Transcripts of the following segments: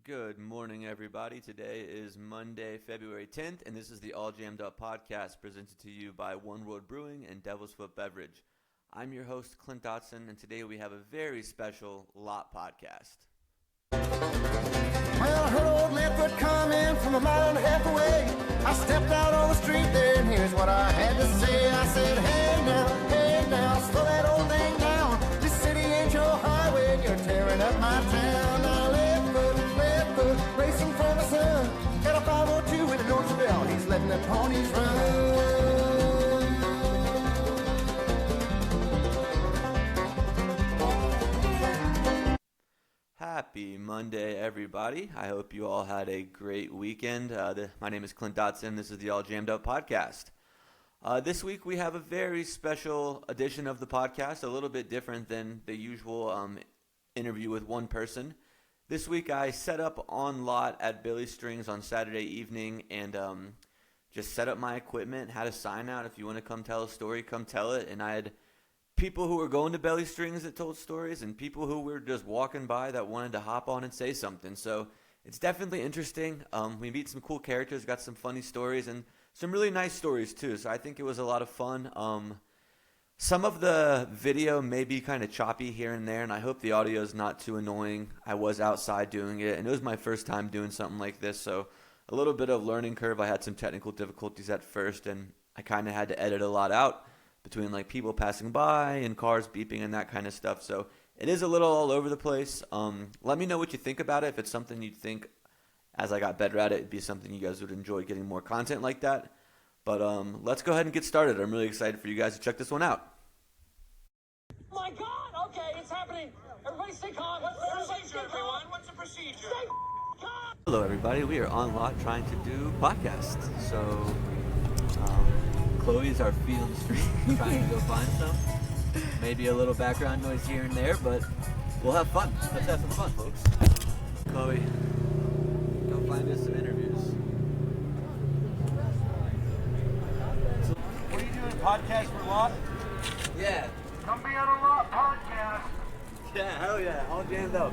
Good morning, everybody. Today is Monday, February 10th, and this is the All Jammed Up podcast presented to you by One World Brewing and Devil's Foot Beverage. I'm your host, Clint Dotson, and today we have a very special Lot podcast. Well, I heard old Leadfoot coming from a mile and a half away. I stepped out on the street there, and here's what I had to say. I said, hey now, slow that old thing down. This city ain't your highway, and you're tearing up my town. Now, Leadfoot, racing for the sun. Got a 502 with a Deutsche Bell, he's letting the ponies run. Happy Monday, everybody. I hope you all had a great weekend. My name is Clint Dotson. This is the All Jammed Up podcast. This week we have a very special edition of the podcast, a little bit different than the usual interview with one person. This week I set up on lot at Billy Strings on Saturday evening and just set up my equipment, had a sign out. If you want to come tell a story, come tell it. And I had people who were going to Belly Strings that told stories and people who were just walking by that wanted to hop on and say something. So it's definitely interesting. We meet some cool characters, got some funny stories and some really nice stories too. So I think it was a lot of fun. Some of the video may be kind of choppy here and there, and I hope the audio is not too annoying. I was outside doing it, and it was my first time doing something like this, so a little bit of learning curve. I had some technical difficulties at first, and I kind of had to edit a lot out between like people passing by and cars beeping and that kind of stuff. So it is a little all over the place. Let me know what you think about it. If it's something you'd think, as I got better at it, it'd be something you guys would enjoy getting more content like that. But let's go ahead and get started. I'm really excited for you guys to check this one out. Oh my God! Okay, it's happening. Everybody stay calm. What's the procedure, everyone? What's the procedure? Stay calm. Hello, everybody. We are on lot trying to do podcasts. So Chloe's our field street trying to go find some. Maybe a little background noise here and there, but we'll have fun. Let's have some fun, folks. Chloe, go find us some interviews. So, what are you doing? Podcast for Lot? Yeah. Come be on a Lot podcast. Yeah, hell yeah. All jammed up.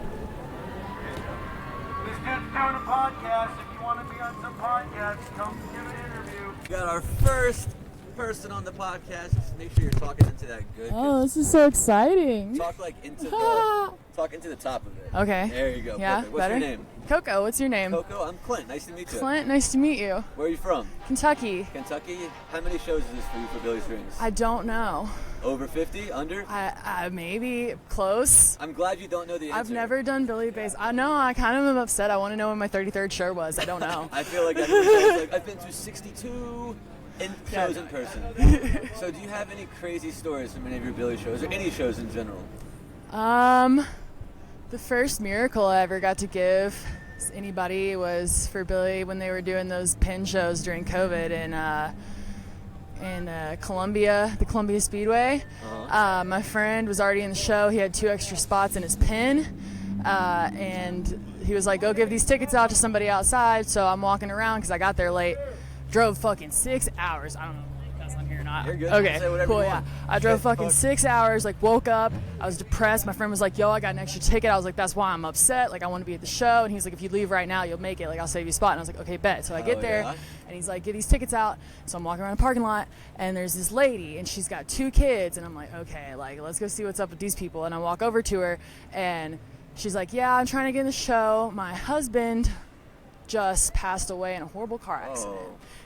This dude's doing a podcast. If you want to be on some podcast, come give an interview. We got our first person on the podcast. Just make sure you're talking into that good. Oh, this is so exciting. Talk like into the top of it. Okay. There you go. Yeah, Perfect. What's better? your name? Coco, what's your name? Coco. I'm Clint. Nice to meet you. Clint, nice to meet you. Where are you from? Kentucky. Kentucky. How many shows is this for you for Billy Strings? I don't know. Over 50? Under? I maybe close. I'm glad you don't know the answer. I've never done Billy Bass. I know. I kind of am upset. I want to know when my 33rd show was. I don't know. I feel like I've been to 62 shows in person. So do you have any crazy stories from any of your Billy shows or any shows in general? The first miracle I ever got to give anybody was for Billy when they were doing those pin shows during COVID in Columbia, the Columbia Speedway. My friend was already in the show. He had 2 extra spots in his pin, and he was like, go give these tickets out to somebody outside. So I'm walking around because I got there late. Drove fucking 6 hours. I don't know if that's on here or not. You're good. Okay, Say whatever cool, you yeah. want. I drove fucking 6 hours, like woke up. I was depressed. My friend was like, yo, I got an extra ticket. I was like, that's why I'm upset. Like, I want to be at the show. And he's like, if you leave right now, you'll make it. Like, I'll save you a spot. And I was like, okay, bet. So I get there, and he's like, get these tickets out. So I'm walking around the parking lot, and there's this lady, and she's got 2 kids. And I'm like, okay, like, let's go see what's up with these people. And I walk over to her, and she's like, yeah, I'm trying to get in the show. My husband just passed away in a horrible car accident.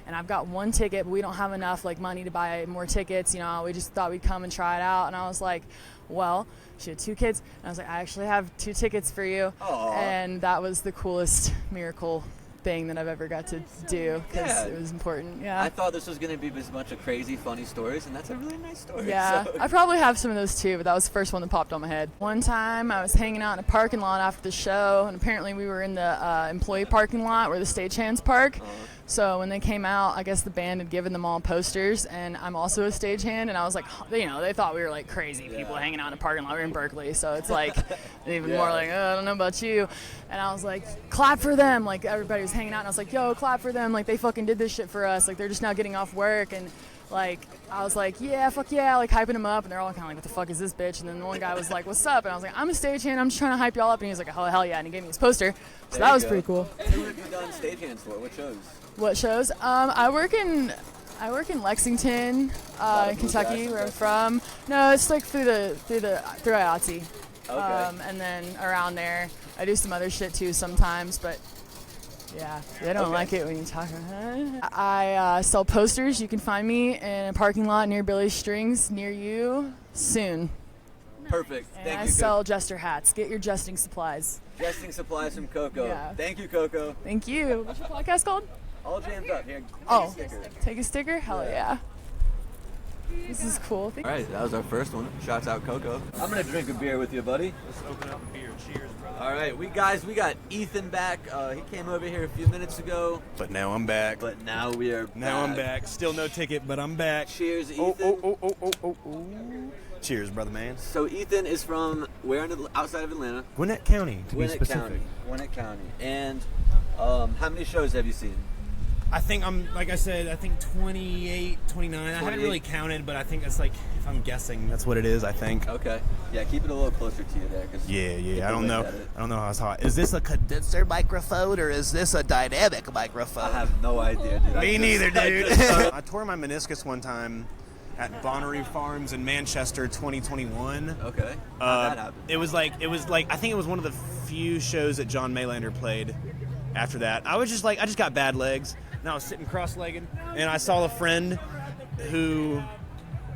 And I've got 1 ticket, but we don't have enough like money to buy more tickets. You know, we just thought we'd come and try it out. And I was like, well, she had 2 kids. And I was like, I actually have 2 tickets for you. Aww. And that was the coolest miracle thing that I've ever got to do because it was important. Yeah. I thought this was going to be a bunch of crazy, funny stories, and that's a really nice story. Yeah, So. I probably have some of those too, but that was the first one that popped on my head. One time I was hanging out in a parking lot after the show, and apparently we were in the employee parking lot where the stagehands park. So when they came out, I guess the band had given them all posters, and I'm also a stagehand, and I was like, you know, they thought we were like crazy people hanging out in a parking lot. We're in Berkeley, so it's like even more like, oh, I don't know about you. And I was like, clap for them. Like everybody was hanging out, and I was like, yo, clap for them. Like they fucking did this shit for us. Like they're just now getting off work, and like, I was like, yeah, fuck yeah, like hyping him up, and they're all kind of like, what the fuck is this bitch? And then the one guy was like, what's up? And I was like, I'm a stagehand, I'm just trying to hype y'all up. And he was like, oh, hell yeah, and he gave me his poster. So that was pretty cool. Who have you done stagehands for? What shows? What shows? I work in Lexington, in Kentucky, where I'm from. No, it's like through IATSE. Okay. And then around there, I do some other shit too sometimes, but yeah, they don't like it when you talk. I sell posters. You can find me in a parking lot near Billy's Strings near you soon. Perfect. And Thank I you. sell jester hats. Get your jesting supplies. Jesting supplies from Coco. Yeah. Thank you, Coco. Thank you. What's your podcast called? All jammed up. Here, Oh, take a sticker. take a sticker? Hell yeah. This is cool. All right, that was our first one. Shouts out Coco. I'm gonna drink a beer with you, buddy. Let's open up a beer. Cheers, brother. All right, we got Ethan back. He came over here a few minutes ago, But now I'm back. but now we are Now I'm back. Still no ticket, but I'm back. Cheers, Ethan. Oh. Cheers, brother man. So Ethan is from where outside of Atlanta? Gwinnett County, to be Gwinnett specific. County. Gwinnett County. And how many shows have you seen? I think like I said, I think 28, 29. I haven't 28. really counted, but I think it's like, if I'm guessing, that's what it is, I think. Okay. Yeah, keep it a little closer to you there. Yeah. I don't know. I don't know how it's hot. Is this a condenser microphone or is this a dynamic microphone? I have no idea, dude. Me neither, I dude. just started- I tore my meniscus one time at Bonnaroo Farms in Manchester 2021. Okay. How'd that happen? It was like I think it was one of the few shows that John Maylander played after that. I just got bad legs, and I was sitting cross-legged, and I saw a friend who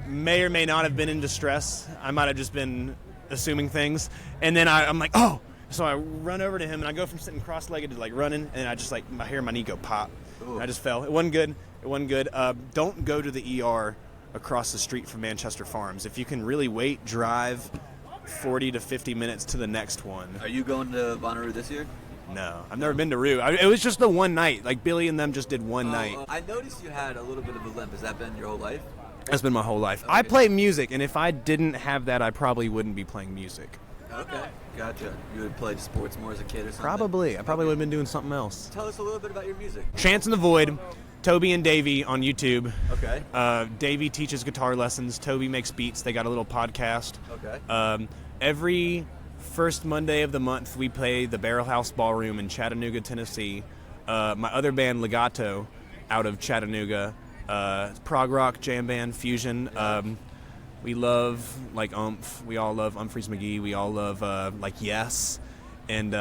may or may not have been in distress. I might have just been assuming things, and then I'm like, oh. So I run over to him, and I go from sitting cross-legged to like running, and I just like I hear my knee go pop. Ooh. I just fell. It wasn't good. Don't go to the ER across the street from Manchester Farms. If you can really wait, drive 40 to 50 minutes to the next one. Are you going to Bonnaroo this year? No, I've never been to Rue. It was just the one night. Like Billy and them just did one night. I noticed you had a little bit of a limp. Has that been your whole life? That's been my whole life. Okay. I play music, and if I didn't have that, I probably wouldn't be playing music. Okay, gotcha. You would play sports more as a kid or something? Probably. I probably would have been doing something else. Tell us a little bit about your music. Chance in the Void, Toby and Davey on YouTube. Okay. Davey teaches guitar lessons. Toby makes beats. They got a little podcast. Okay. Every first Monday of the month, we play the Barrel House Ballroom in Chattanooga, Tennessee. My other band, Legato, out of Chattanooga, prog rock, jam band, fusion. We love like Umph. We all love Humphreys McGee. We all love like Yes. And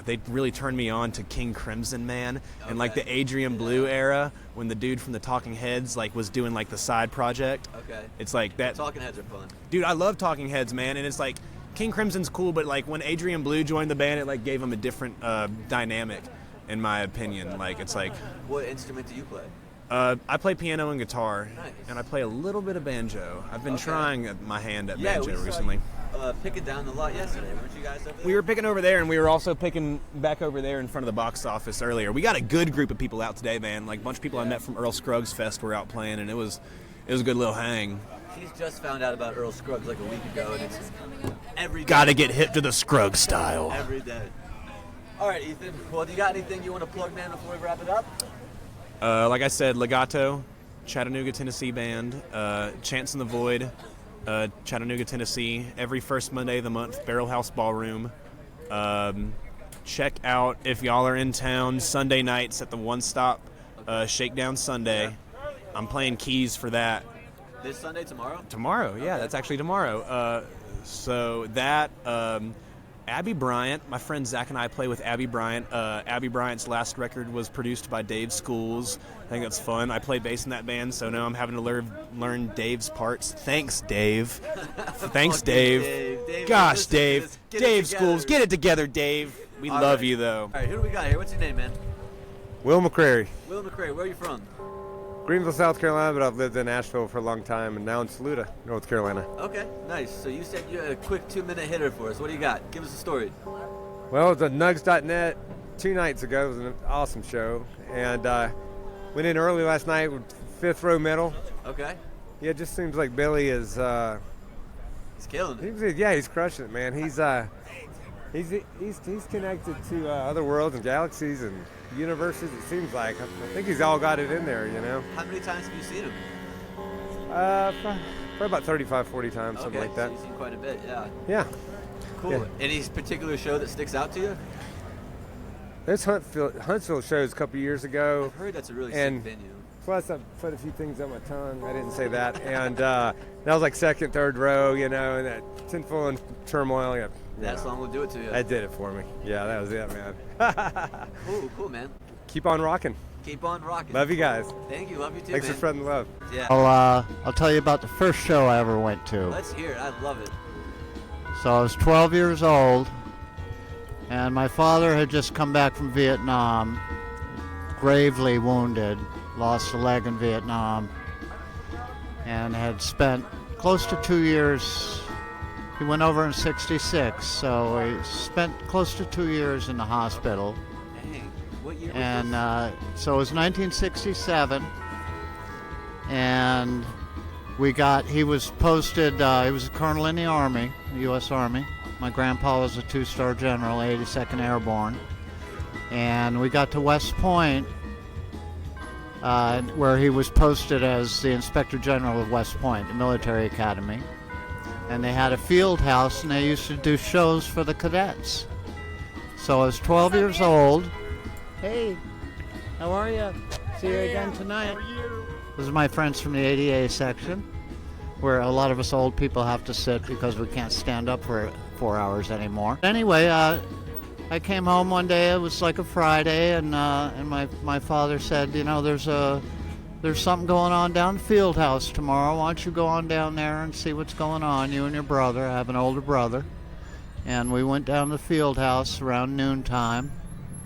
they really turned me on to King Crimson Man and like the Adrian Blue era when the dude from the Talking Heads like was doing like the side project. Okay. It's like that. Talking Heads are fun. Dude, I love Talking Heads, man, and it's like King Crimson's cool, but like when Adrian Blue joined the band, it like gave him a different dynamic, in my opinion. Like it's like What instrument do you play? I play piano and guitar, Nice. and I play a little bit of banjo. I've been Okay. trying my hand at We banjo saw recently. you, picking down the lot yesterday. Weren't you guys over there? We were picking over there, and we were also picking back over there in front of the box office earlier. We got a good group of people out today, man. Like a bunch of people I met from Earl Scruggs Fest were out playing, and it was a good little hang. He's just found out about Earl Scruggs like a week ago, and it's every day. Gotta get hip to the Scruggs style. Every day. All right, Ethan. Well, do you got anything you want to plug, man, before we wrap it up? Like I said, Legato, Chattanooga, Tennessee band. Chance in the Void, Chattanooga, Tennessee. Every first Monday of the month, Barrel House Ballroom. Check out, if y'all are in town, Sunday nights at the One Stop Shakedown Sunday. I'm playing keys for that. This Sunday, tomorrow? Tomorrow, yeah, that's actually tomorrow. So that, Abby Bryant, my friend Zach and I play with Abby Bryant. Abby Bryant's last record was produced by Dave Schools. I think that's fun. I play bass in that band, so now I'm having to learn Dave's parts. Thanks, Dave. Thanks, Fucking Dave. Dave, Gosh, listen to Dave. this. Get it Dave together. Schools, get it together, Dave. We All love right. you, though. All right, who do we got here? What's your name, man? Will McCrary, Will McCray. Where are you from? Greenville, South Carolina, but I've lived in Asheville for a long time, and now in Saluda, North Carolina. Okay, nice. So you said you had a quick 2-minute hitter for us. What do you got? Give us a story. Well, it was at Nugs.net 2 nights ago. It was an awesome show, and went in early last night with fifth row metal. Okay. Yeah, it just seems like Billy is. He's killing it. He's crushing it, man. He's connected to other worlds and galaxies and universes. It seems like. I think he's all got it in there, you know. How many times have you seen him? Probably about 35, 40 times, something like that. So you've seen quite a bit, yeah. Yeah. Cool. Yeah. Any particular show that sticks out to you? There's Huntsville shows a couple years ago. I've heard that's a really And- sick venue. Plus, I put a few things on my tongue. I didn't say that. And that was like second, third row, and that Tinfoil and Turmoil. Yeah, That song will do it to you. that did it for me. Yeah, that was it, man. Cool, man. Keep on rocking. Keep on rocking. Love you guys. Thank you. Love you too, Thanks man. for spreading the love. Yeah. I'll tell you about the first show I ever went to. Let's hear it. I love it. So I was 12 years old, and my father had just come back from Vietnam, gravely wounded, lost a leg in Vietnam, and had spent close to 2 years. He went over in '66, so he spent close to 2 years in the hospital. Dang. What year was And this? so it was 1967, and he was posted, he was a colonel in the Army, the U.S. Army. My grandpa was a 2-star general, 82nd Airborne. And we got to West Point, where he was posted as the Inspector General of West Point, the military academy. And they had a field house, and they used to do shows for the cadets. So I was 12 years old. Hey, how are you? See you again tonight. This is my friends from the ADA section, where a lot of us old people have to sit because we can't stand up for 4 hours anymore. Anyway, I came home one day. It was like a Friday, and my father said, there's something going on down the field house tomorrow. Why don't you go on down there and see what's going on, you and your brother. I have an older brother. And we went down to the field house around noontime.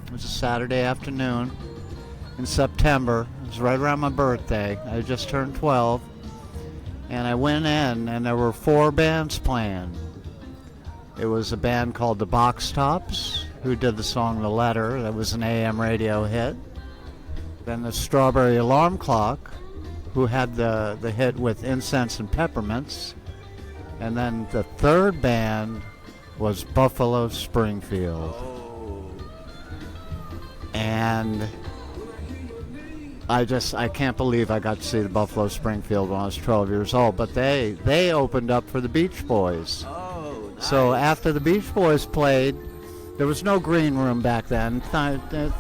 It was a Saturday afternoon in September. It was right around my birthday. I had just turned 12. And I went in, and there were 4 bands playing. It was a band called the Box Tops, who did the song The Letter. That was an AM radio hit. Then the Strawberry Alarm Clock, who had the hit with Incense and Peppermints. And then the third band was Buffalo Springfield. And I can't believe I got to see the Buffalo Springfield when I was 12 years old. But they opened up for the Beach Boys. Oh, nice. So after the Beach Boys played, there was no green room back then.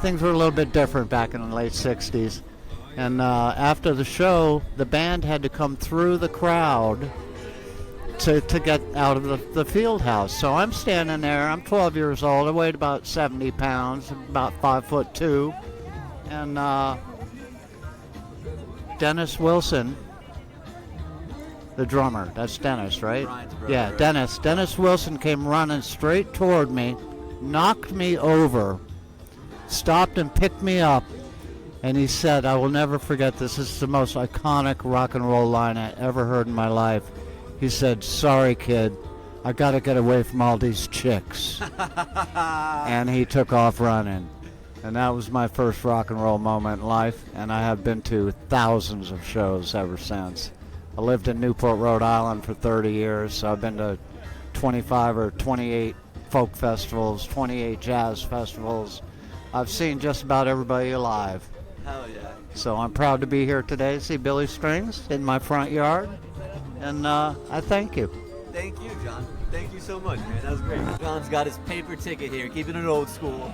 Things were a little bit different back in the late 60s. And after the show, the band had to come through the crowd to get out of the field house. So I'm standing there. I'm 12 years old. I weighed about 70 pounds, about 5'2". And Dennis Wilson, the drummer, that's Dennis, right? Brian's brother, Yeah, right? Dennis Wilson came running straight toward me, knocked me over, stopped and picked me up, and he said, I will never forget this. This is the most iconic rock and roll line I ever heard in my life. He said, sorry, kid, I got to get away from all these chicks. And he took off running. And that was my first rock and roll moment in life, and I have been to thousands of shows ever since. I lived in Newport, Rhode Island for 30 years, so I've been to 25 or 28 folk festivals, 28 jazz festivals. I've seen just about everybody alive. Hell yeah. So I'm proud to be here today to see Billy Strings in my front yard, and I thank you. Thank you, John. Thank you so much, man. That was great. John's got his paper ticket here, keeping it old school.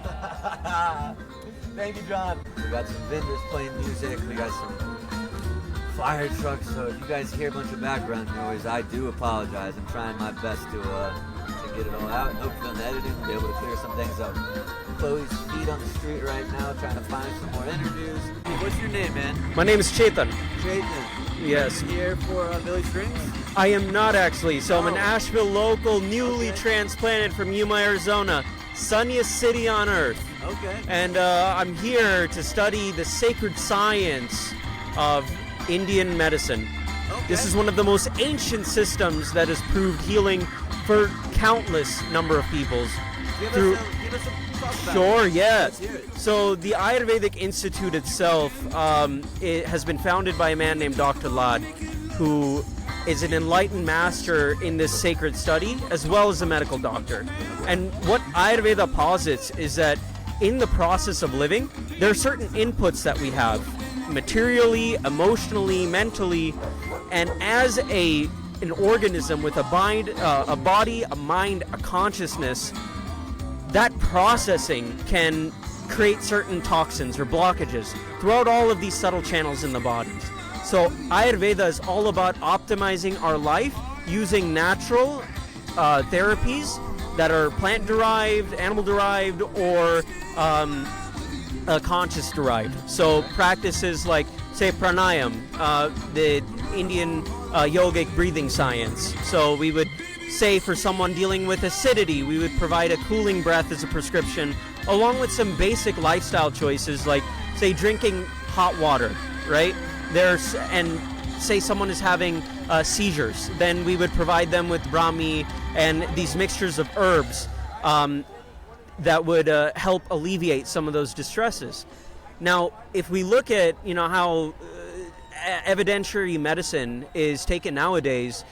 Thank you, John. We got some vendors playing music. We got some fire trucks. So if you guys hear a bunch of background noise, I do apologize. I'm trying my best to get it all out. Hopefully on the editing, we'll be able to clear some things up. Chloe's feet on the street right now, trying to find some more interviews. Hey, what's your name, man? My name is Chetan. Jason. Yes. You here for Billy Strings? I am not actually. So I'm an Oh. Asheville local, newly Okay. transplanted from Yuma, Arizona, sunniest city on earth. Okay. And I'm here to study the sacred science of Indian medicine. Okay. This is one of the most ancient systems that has proved healing for countless number of peoples. Give through- us a talk about Sure, it. yeah. Let's hear it. So the Ayurvedic Institute itself it has been founded by a man named Dr. Lad, who is an enlightened master in this sacred study, as well as a medical doctor. And what Ayurveda posits is that in the process of living, there are certain inputs that we have, materially, emotionally, mentally, And as an organism with a body, a mind, a consciousness, that processing can create certain toxins or blockages throughout all of these subtle channels in the bodies. So Ayurveda is all about optimizing our life using natural therapies that are plant-derived, animal-derived, or conscious-derived. So practices like, say, pranayam, the Indian yogic breathing science. So we would say for someone dealing with acidity, we would provide a cooling breath as a prescription, along with some basic lifestyle choices like, say, drinking hot water, right? And say someone is having seizures, then we would provide them with Brahmi and these mixtures of herbs that would help alleviate some of those distresses. Now, if we look at how evidentiary medicine is taken nowadays,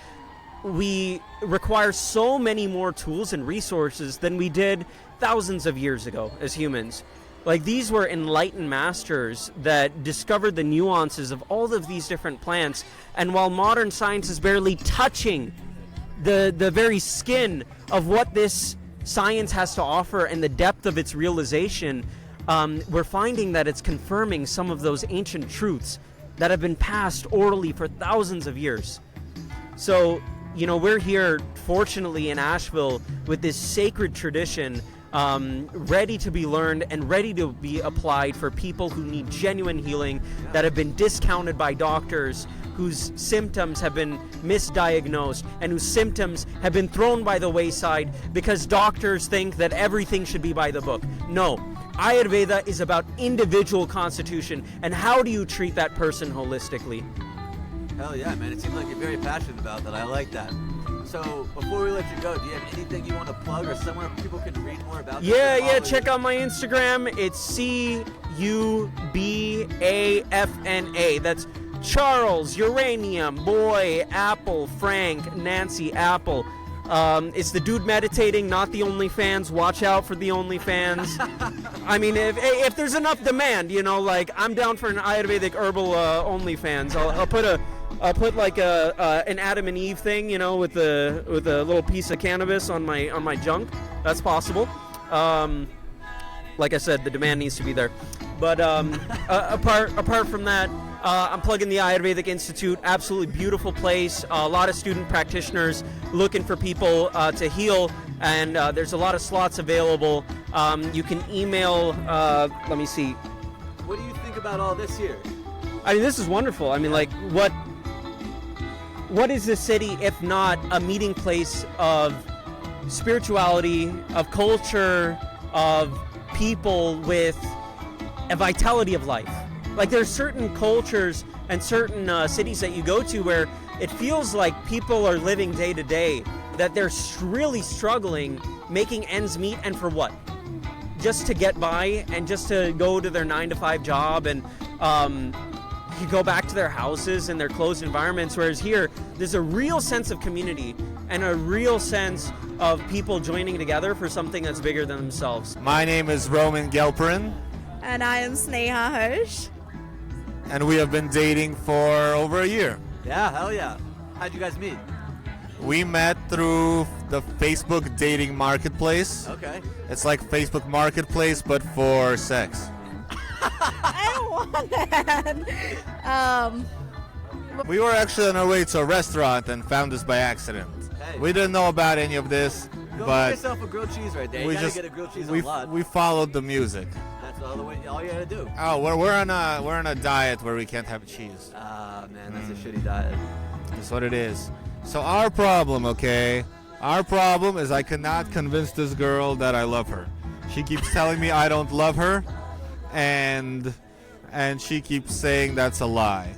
we require so many more tools and resources than we did thousands of years ago as humans. Like, these were enlightened masters that discovered the nuances of all of these different plants, and while modern science is barely touching the very skin of what this science has to offer and the depth of its realization, we're finding that it's confirming some of those ancient truths that have been passed orally for thousands of years. So, we're here, fortunately, in Asheville with this sacred tradition, ready to be learned and ready to be applied for people who need genuine healing, that have been discounted by doctors, whose symptoms have been misdiagnosed, and whose symptoms have been thrown by the wayside because doctors think that everything should be by the book. No. Ayurveda is about individual constitution, and how do you treat that person holistically? Hell yeah, man. It seems like you're very passionate about that. I like that. So, before we let you go, do you have anything you want to plug or somewhere people can read more about this? Yeah, check out my Instagram. It's CUBAFNA. That's Charles, Uranium, Boy, Apple, Frank, Nancy, Apple. It's the dude meditating, not the OnlyFans. Watch out for the OnlyFans. I mean, if there's enough demand, I'm down for an Ayurvedic herbal OnlyFans. I'll put like an Adam and Eve thing, with a little piece of cannabis on my junk. That's possible. Like I said, the demand needs to be there. But apart from that, I'm plugging the Ayurvedic Institute. Absolutely beautiful place. A lot of student practitioners looking for people to heal, and there's a lot of slots available. You can email. Let me see. What do you think about all this here? I mean, this is wonderful. I mean, like, what is this city if not a meeting place of spirituality, of culture, of people with a vitality of life? Like, there's certain cultures and certain cities that you go to where it feels like people are living day to day, that they're really struggling, making ends meet, and for what? Just to get by and just to go to their 9-to-5 job and you go back to their houses and their closed environments. Whereas here, there's a real sense of community and a real sense of people joining together for something that's bigger than themselves. My name is Roman Gelperin. And I am Sneha Hirsch. And we have been dating for over a year. Yeah, hell yeah. How'd you guys meet? We met through the Facebook dating marketplace. Okay. It's like Facebook Marketplace, but for sex. I don't want that. We were actually on our way to a restaurant and found this by accident. Hey. We didn't know about any of this, Go but get yourself a grilled cheese right there. You gotta get a grilled cheese on lot. we followed the music. That's all you gotta do. Oh, we're on a diet where we can't have cheese. Ah, man, that's a shitty diet. That's what it is. So our problem, okay? Our problem is I cannot convince this girl that I love her. She keeps telling me I don't love her, and she keeps saying that's a lie.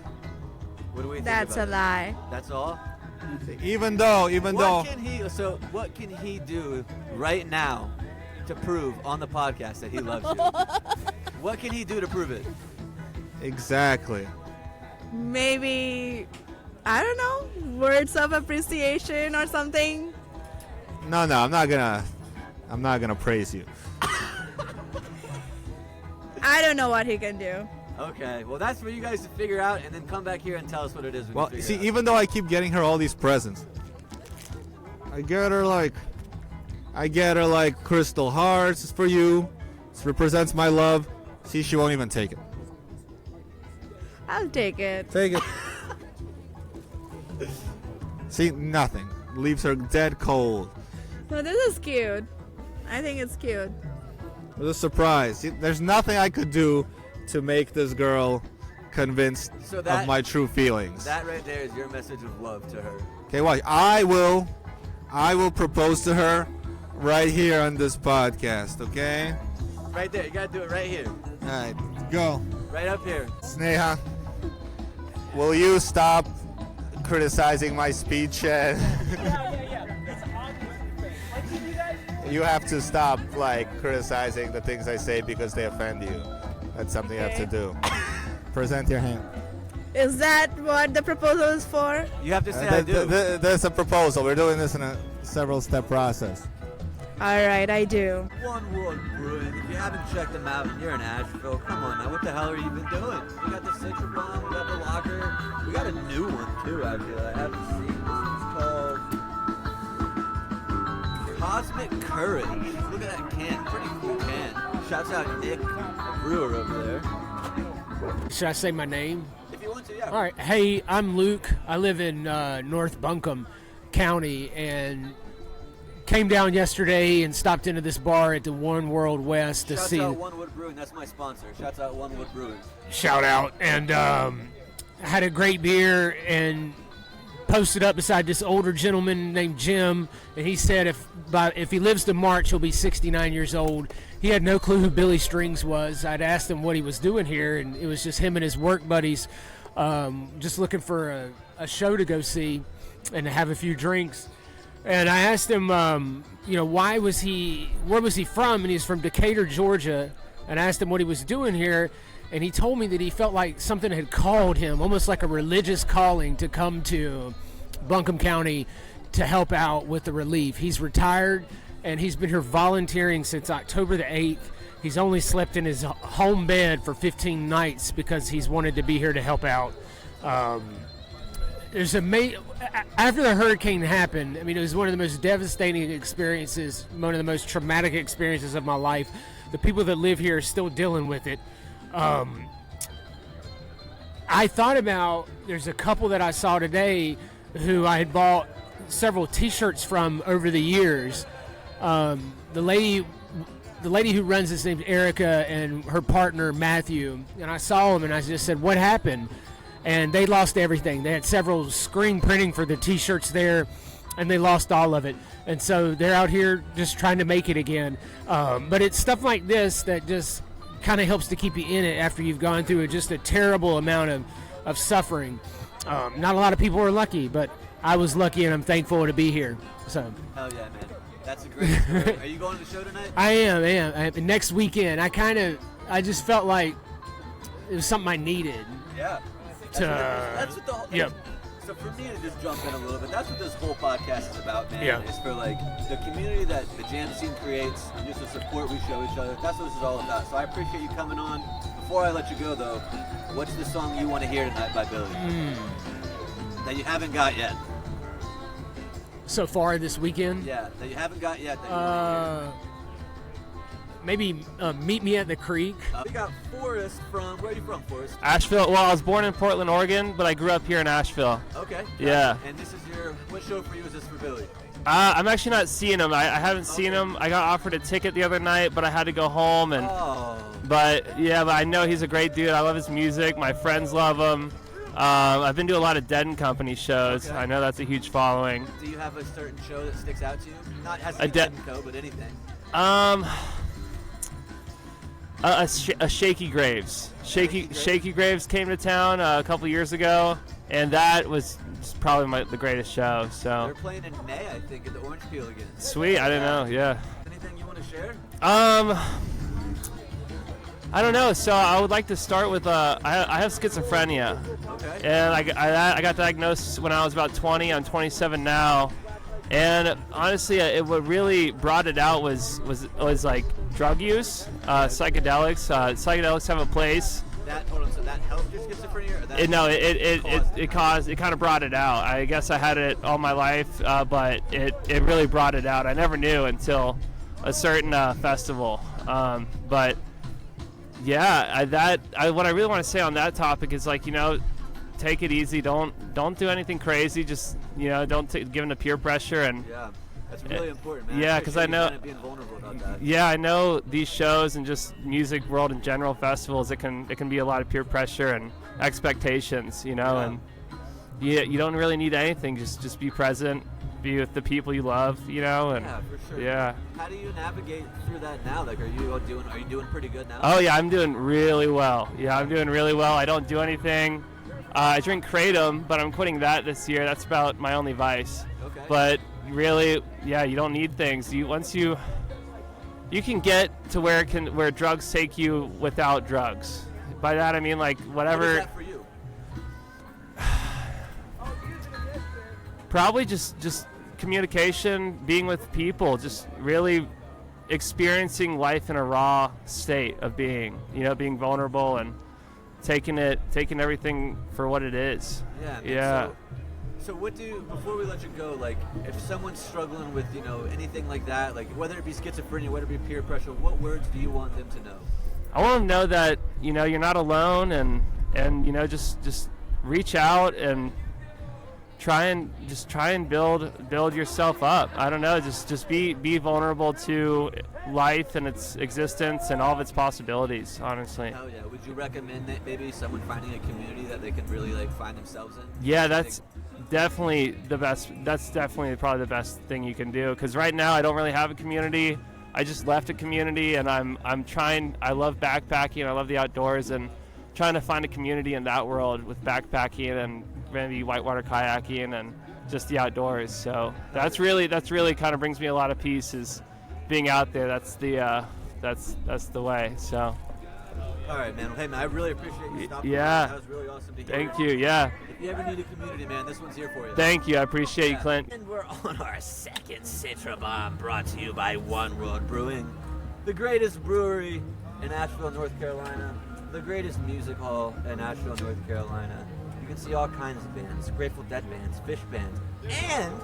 What do we think That's a about lie. that? That's all? Even though What can he do right now to prove on the podcast that he loves you? What can he do to prove it? Exactly. Maybe, I don't know, words of appreciation or something. No, I'm not gonna praise you. I don't know what he can do. Okay, well that's for you guys to figure out, and then come back here and tell us what it is. When Well, you see, figure it out. even though I keep getting her all these presents, I get her like crystal hearts. It's for you. This represents my love. See, she won't even take it. I'll take it. Take it. See, nothing. Leaves her dead cold. So this is cute. I think it's cute. It was a surprise. See, there's nothing I could do to make this girl convinced So that- of my true feelings. That right there is your message of love to her. Okay, watch. I will propose to her right here on this podcast, okay? Right there, you gotta do it right here. All right, go. Right up here. Sneha, will you stop criticizing my speech? You have to stop, criticizing the things I say because they offend you. That's something you have to do. Present your hand. Is that what the proposal is for? You have to say I do. There's a proposal. We're doing this in a several-step process. All right, I do. One World Brewing. If you haven't checked them out and you're in Asheville, come on now. What the hell are you even doing? We got the Citra Bomb, we got the Lager. We got a new one too, actually, that I haven't seen. This one's called Cosmic Courage. Look at that can. Pretty cool can. Shouts out Nick, a brewer over there. Should I say my name? If you want to, yeah. All right. Hey, I'm Luke. I live in North Buncombe County and came down yesterday and stopped into this bar at the One World West to see. Shouts out One Wood Brewing. That's my sponsor. Shouts out One Wood Brewing. Shout out. And had a great beer and posted up beside this older gentleman named Jim, and he said if he lives to March, he'll be 69 years old. He had no clue who Billy Strings was. I'd asked him what he was doing here, and it was just him and his work buddies just looking for a show to go see and to have a few drinks. And I asked him, where was he from? And he's from Decatur, Georgia. And I asked him what he was doing here, and he told me that he felt like something had called him, almost like a religious calling, to come to Buncombe County to help out with the relief. He's retired, and he's been here volunteering since October the 8th. He's only slept in his home bed for 15 nights because he's wanted to be here to help out. After the hurricane happened, I mean, it was one of the most devastating experiences, one of the most traumatic experiences of my life. The people that live here are still dealing with it. I thought about, there's a couple that I saw today who I had bought several T-shirts from over the years. The lady who runs this named Erica, and her partner Matthew. And I saw them, and I just said, "What happened?" And they lost everything. They had several screen printing for the T-shirts there, and they lost all of it. And so they're out here just trying to make it again. But it's stuff like this that just kind of helps to keep you in it after you've gone through just a terrible amount of suffering. Not a lot of people are lucky, but I was lucky, and I'm thankful to be here. So. Hell yeah, man. That's a great story. Are you going to the show tonight? I am. Next weekend. I just felt like it was something I needed. Yeah. That's what the whole. Yep. So for me to just jump in a little bit, that's what this whole podcast is about, man. Yeah. It's for the community that the jam scene creates, and just the support we show each other. That's what this is all about. So I appreciate you coming on. Before I let you go, though, what's the song you want to hear tonight by Billy? That you haven't got yet? So far this weekend? Yeah, that you haven't got yet. That you want to hear. Maybe Meet Me at the Creek. We got Forrest from. Where are you from, Forrest? Asheville. Well, I was born in Portland, Oregon, but I grew up here in Asheville. Okay. Yeah. And this is what show for you is this for Billy? I'm actually not seeing him. I haven't seen him. I got offered a ticket the other night, but I had to go home. But I know he's a great dude. I love his music. My friends love him. I've been to a lot of Dead and Company shows. Okay. I know that's a huge following. Do you have a certain show that sticks out to you? Not has to be Dead and Co, but anything. A Shaky Graves. Shaky Graves came to town a couple years ago, and that was probably the greatest show. So they're playing in May, I think, at the Orange Peel again. Sweet, I didn't know. Yeah. Anything you want to share? I don't know. So I would like to start with I have schizophrenia. Okay. And I got diagnosed when I was about 20. I'm 27 now. And honestly, what really brought it out was like drug use, psychedelics. Psychedelics have a place So that helped your schizophrenia? Or that It kind of brought it out. I guess I had it all my life, but it really brought it out. I never knew until a certain festival. But yeah, what I really want to say on that topic is, like, take it easy. Don't do anything crazy. Just don't give in to peer pressure. And yeah, that's really important, man. Yeah, because I know. Kind of being vulnerable about that. Yeah, I know these shows and just music world in general, festivals. It can be a lot of peer pressure and expectations. And you don't really need anything. Just be present. Be with the people you love. And yeah, for sure. Yeah. How do you navigate through that now? Like, are you doing pretty good now? Oh yeah, I'm doing really well. Yeah, I'm doing really well. I don't do anything. I drink Kratom, but I'm quitting that this year. That's about my only vice. Okay. But really, yeah, you don't need things. Once you can get to where drugs take you without drugs. By that I mean, like, whatever. What is that for you? Probably just communication, being with people, just really experiencing life in a raw state of being, being vulnerable and taking everything for what it is. Yeah. Man. Yeah. So before we let you go, like, if someone's struggling with, anything like that, like whether it be schizophrenia, whether it be peer pressure, what words do you want them to know? I want them to know that, you're not alone, and just reach out and try and build yourself up. I don't know, just be vulnerable to life and its existence and all of its possibilities, honestly. Oh yeah. Would you recommend that maybe someone finding a community that they can really, like, find themselves in? Yeah, that's definitely the best. That's definitely probably the best thing you can do, because right now I don't really have a community. I just left a community, and I'm trying. I love backpacking. I love the outdoors, and trying to find a community in that world with backpacking and maybe whitewater kayaking and just the outdoors. So that's really kind of brings me a lot of peace, is being out there. That's the way. So. All right, man. Well, hey, man, I really appreciate you stopping by. Yeah. That was really awesome to hear. Thank you. Yeah. If you ever need a community, man, this one's here for you. Thank you. I appreciate you, Clint. And we're on our second Citra Bomb, brought to you by One World Brewing, the greatest brewery in Asheville, North Carolina, the greatest music hall in Asheville, North Carolina. You can see all kinds of bands, Grateful Dead bands, Fish bands, and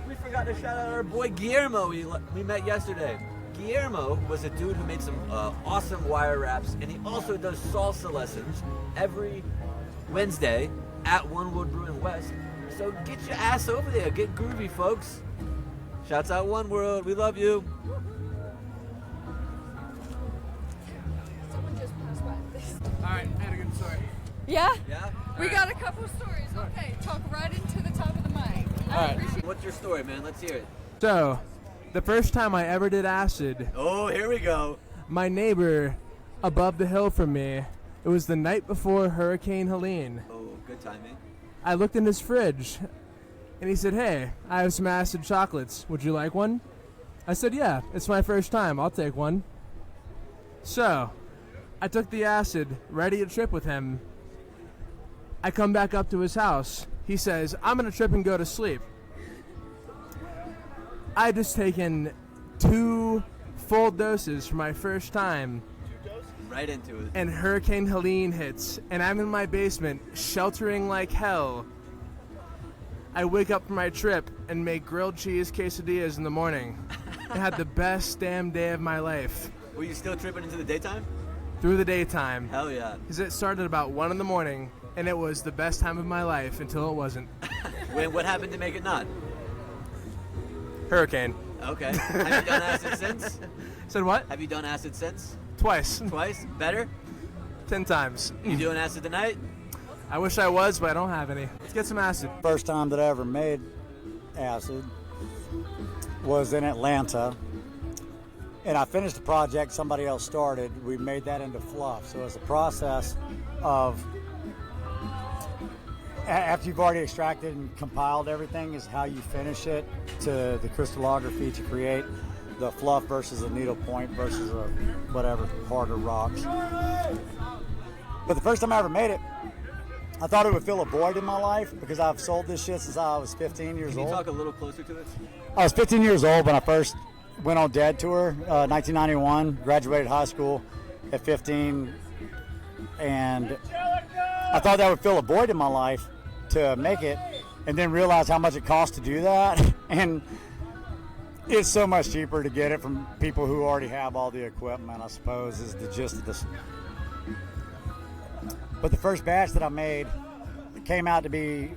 we forgot to shout out our boy Guillermo we met yesterday. Guillermo was a dude who made some awesome wire wraps, and he also does salsa lessons every Wednesday at One World Brewing West. So get your ass over there, get groovy, folks. Shouts out One World, we love you. Someone just passed by this. All right, I had a good story. Yeah? Yeah? We got a couple stories. Okay, talk right into the top of the mic. I appreciate. What's your story, man? Let's hear it. So, the first time I ever did acid. Oh, here we go. My neighbor above the hill from me, it was the night before Hurricane Helene. Oh, good timing. I looked in his fridge, and he said, "Hey, I have some acid chocolates. Would you like one?" I said, "Yeah, it's my first time. I'll take one." So, I took the acid, ready to trip with him. I come back up to his house. He says, "I'm going to trip and go to sleep." I had just taken 2 full doses for my first time. Right into it. And Hurricane Helene hits, and I'm in my basement, sheltering like hell. I wake up from my trip and make grilled cheese quesadillas in the morning. I had the best damn day of my life. Were you still tripping into the daytime? Through the daytime. Hell yeah. Because it started about 1 in the morning, and it was the best time of my life until it wasn't. What happened to make it not? Hurricane. Okay. Have you done acid since? Said what? Have you done acid since? Twice. Twice? Better? 10 times. You doing acid tonight? I wish I was, but I don't have any. Let's get some acid. First time that I ever made acid was in Atlanta. And I finished the project somebody else started. We made that into fluff. So it's a process of, after you've already extracted and compiled everything, is how you finish it to the crystallography to create the fluff versus a needle point versus a whatever harder rocks. But the first time I ever made it, I thought it would fill a void in my life because I've sold this shit since I was 15 years old. Can you talk a little closer to it? I was 15 years old when I first went on Dead Tour, 1991, graduated high school at 15. and I thought that would fill a void in my life to make it, and then realize how much it costs to do that. And it's so much cheaper to get it from people who already have all the equipment, I suppose, is the gist of this. But the first batch that I made came out to be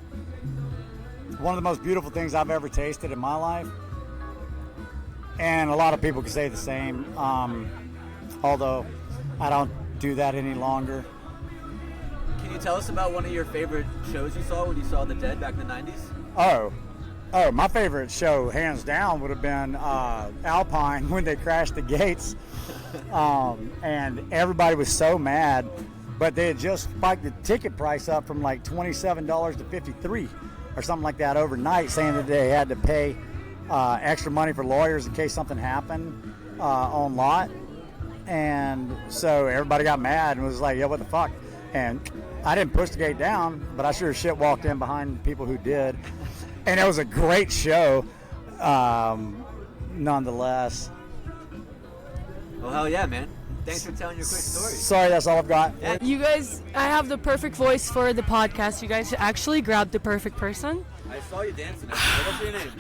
one of the most beautiful things I've ever tasted in my life. And a lot of people can say the same, although I don't do that any longer. Can you tell us about one of your favorite shows you saw when you saw The Dead back in the 90s? Oh, my favorite show, hands down, would have been Alpine when they crashed the gates. And everybody was so mad, but they had just spiked the ticket price up from like $27 to $53 or something like that overnight, saying that they had to pay extra money for lawyers in case something happened on lot. And so everybody got mad and was like, yeah, what the fuck? And I didn't push the gate down, but I sure as shit walked in behind people who did. And it was a great show, nonetheless. Well, hell yeah, man. Thanks for telling your quick story. Sorry, that's all I've got. You guys, I have the perfect voice for the podcast. You guys actually grabbed the perfect person. I saw you dancing. What's your name?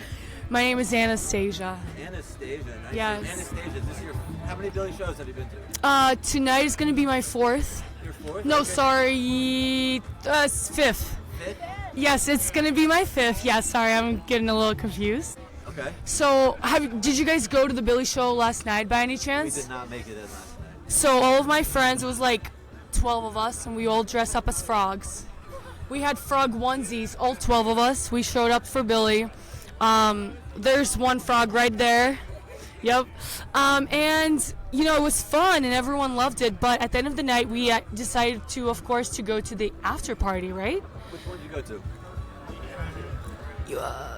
My name is Anastasia. Anastasia. Nice. Yes. Anastasia, this is how many Billy shows have you been to? Tonight is going to be my 4th. Your 4th? No, Okay. sorry, 5th. 5th? Yes, it's going to be my 5th. Yeah, sorry, I'm getting a little confused. Okay. So, did you guys go to the Billy show last night by any We chance? did not make it in last night. So all of my friends, it was like 12 of us, and we all dressed up as frogs. We had frog onesies, all 12 of us. We showed up for Billy. There's one frog right there. Yep. And, you know, it was fun, and everyone loved it. But at the end of the night, we decided to, of course, to go to the after party, right? Which one did you go to?